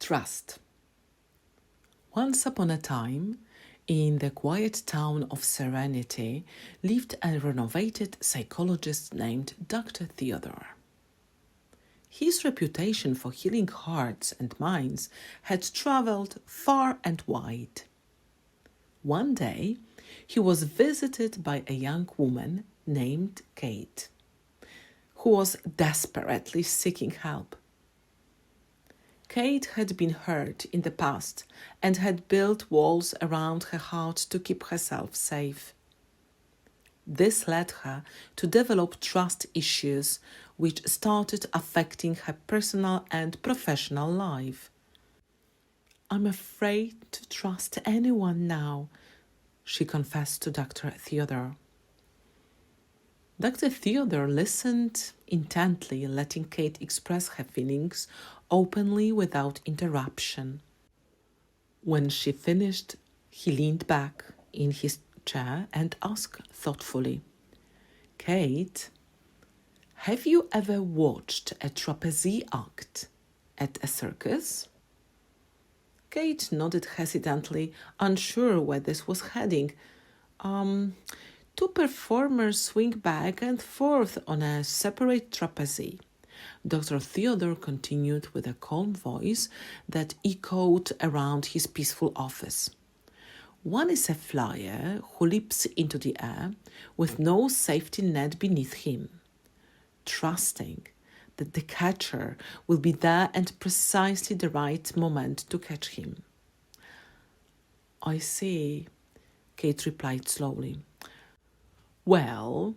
Trust. Once upon a time, in the quiet town of Serenity, lived a renovated psychologist named Dr. Theodore. His reputation for healing hearts and minds had traveled far and wide. One day, he was visited by a young woman named Kate, who was desperately seeking help. Kate had been hurt in the past and had built walls around her heart to keep herself safe. This led her to develop trust issues which started affecting her personal and professional life. "I'm afraid to trust anyone now," she confessed to Dr. Theodore. Dr. Theodore listened intently, letting Kate express her feelings openly without interruption. When she finished, he leaned back in his chair and asked thoughtfully, "Kate, have you ever watched a trapeze act at a circus?" Kate nodded hesitantly, unsure where this was heading. Two performers swing back and forth on a separate trapeze." Dr. Theodore continued with a calm voice that echoed around his peaceful office. "One is a flyer who leaps into the air with no safety net beneath him, trusting that the catcher will be there at precisely the right moment to catch him." "I see," Kate replied slowly. "Well,"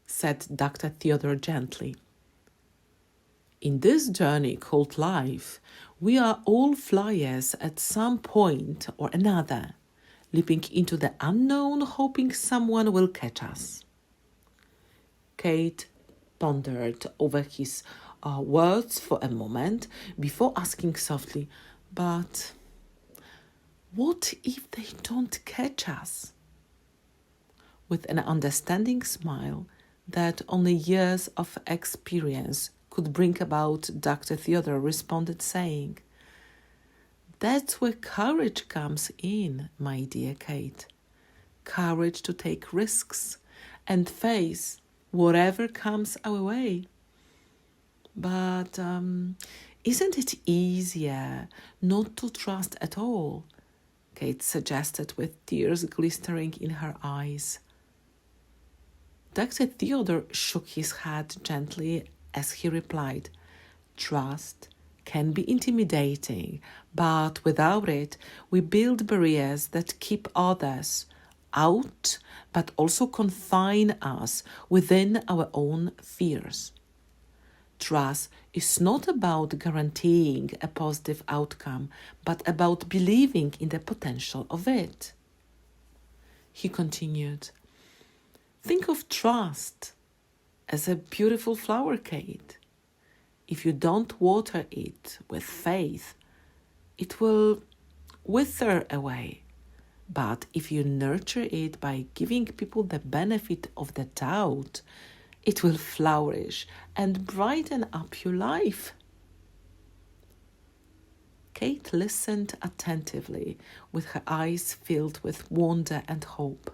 said Dr. Theodore gently, "in this journey called life, we are all flyers at some point or another, leaping into the unknown, hoping someone will catch us." Kate pondered over his words for a moment before asking softly, "But what if they don't catch us?" With an understanding smile that only years of experience could bring about, Dr. Theodore responded, saying, "That's where courage comes in, my dear Kate. Courage to take risks and face whatever comes our way. But isn't it easier not to trust at all?" Kate suggested with tears glistening in her eyes. Dr. Theodore shook his head gently as he replied, "Trust can be intimidating, but without it, we build barriers that keep others out, but also confine us within our own fears. Trust is not about guaranteeing a positive outcome, but about believing in the potential of it." He continued, "Think of trust as a beautiful flower, Kate. If you don't water it with faith, it will wither away. But if you nurture it by giving people the benefit of the doubt, it will flourish and brighten up your life." Kate listened attentively, with her eyes filled with wonder and hope.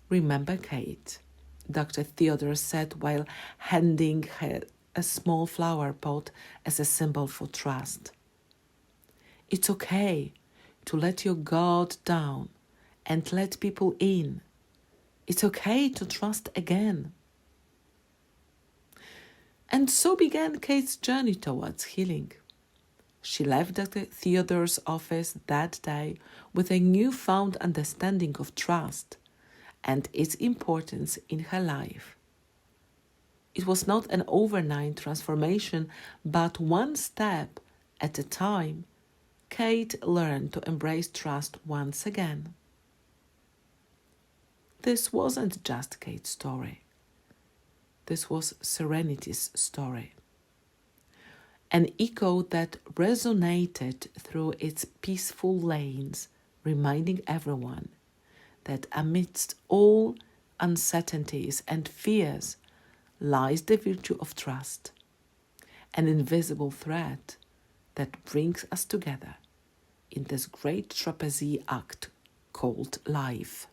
"Remember, Kate," Dr. Theodore said while handing her a small flower pot as a symbol for trust. "It's okay to let your guard down and let people in. It's okay to trust again." And so began Kate's journey towards healing. She left Dr. Theodore's office that day with a newfound understanding of trust and its importance in her life. It was not an overnight transformation, but one step at a time, Kate learned to embrace trust once again. This wasn't just Kate's story. This was Serenity's story. An echo that resonated through its peaceful lanes, reminding everyone that amidst all uncertainties and fears lies the virtue of trust, an invisible thread that brings us together in this great trapeze act called life.